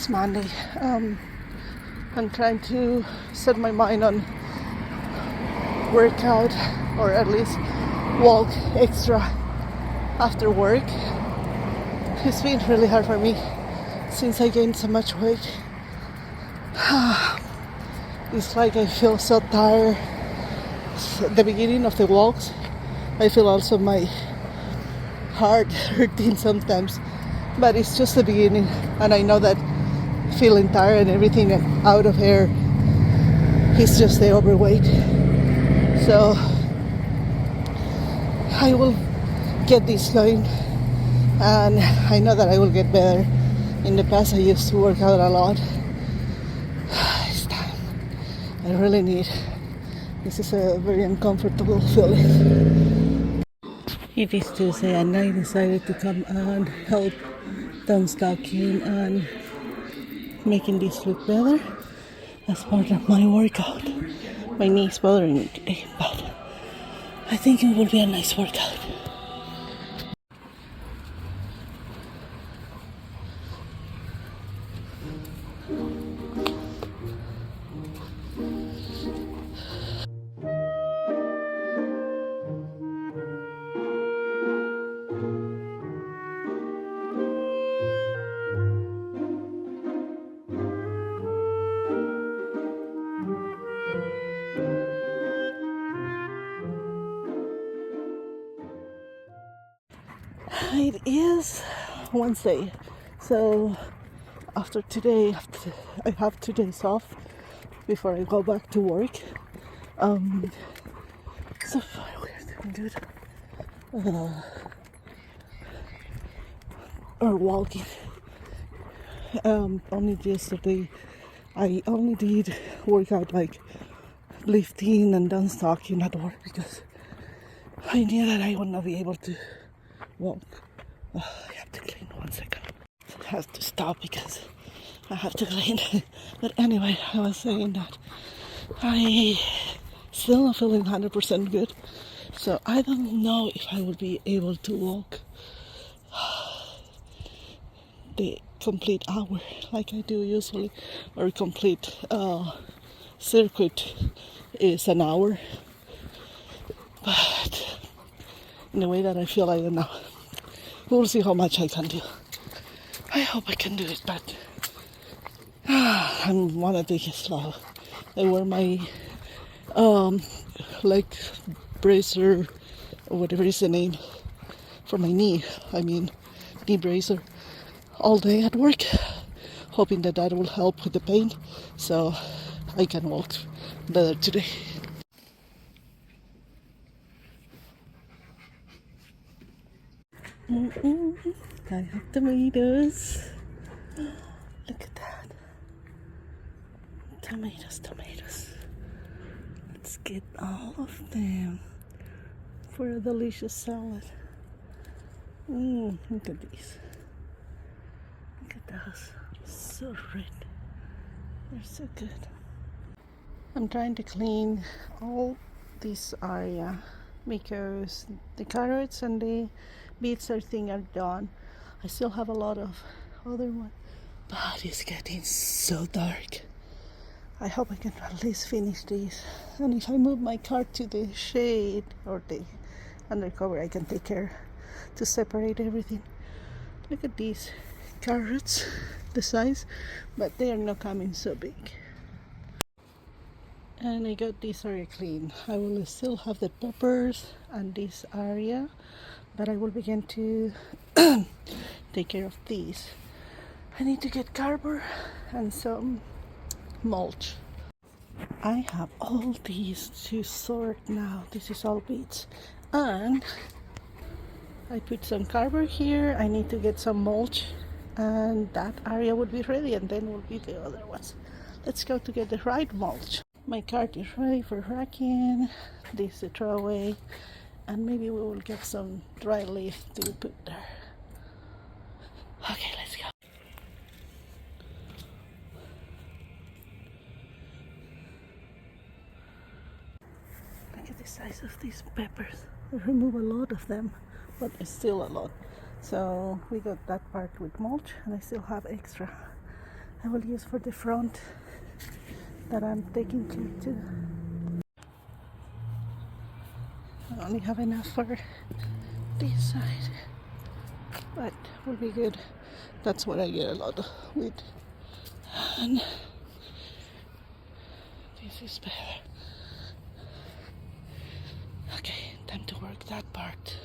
it's Monday. I'm trying to set my mind on workout or at least walk extra after work. It's been really hard for me since I gained so much weight. It's like I feel so tired. At the beginning of the walks, I feel also my heart hurting sometimes, but it's just the beginning, and I know that feeling tired and everything and out of air is just the overweight. So I will get this going, and I know that I will get better. In the past I used to work out a lot. It's time. I really need. This is a very uncomfortable feeling. It is Tuesday and I decided to come and help downstocking and making this look better as part of my workout. My knee is bothering me today, but I think it will be a nice workout. It is Wednesday, so after today, I have 2 days off before I go back to work. So far we're doing good. Or walking. Only yesterday, I only did workout like lifting and downstocking at work because I knew that I would not be able to walk. I have to clean 1 second. I have to stop because I have to clean. But anyway, I was saying that I still not feeling 100% good. So I don't know if I will be able to walk the complete hour like I do usually, or complete circuit is an hour. But in the way that I feel, I don't know. We'll see how much I can do. I hope I can do it, but I want to take it slow. I wear my leg bracer, or whatever is the name, for my knee. I mean, knee bracer all day at work, hoping that that will help with the pain so I can walk better today. I have tomatoes. Look at that. Tomatoes. Let's get all of them for a delicious salad. Look at these. Look at those. So red. They're so good. I'm trying to clean all this area because the carrots and the beets I think are done. I still have a lot of other ones, but it's getting so dark. I hope I can at least finish these. And if I move my car to the shade or the undercover, I can take care to separate everything. Look at these carrots, the size, but they are not coming so big. And I got this area clean. I will still have the peppers and this area, but I will begin to take care of these. I need to get cardboard and some mulch. I have all these to sort now. This is all beets, and I put some cardboard here. I need to get some mulch, and that area would be ready, and then will be the other ones. Let's go to get the right mulch. My cart is ready for racking. This is the throwaway, and maybe we will get some dry leaf to put there. Okay, let's go. Look at the size of these peppers. I remove a lot of them, but it's still a lot. So we got that part with mulch, and I still have extra. I will use for the front that I'm taking clip to. I only have enough for this side, but will be good. That's what I get a lot with. And this is better. Okay, time to work that part.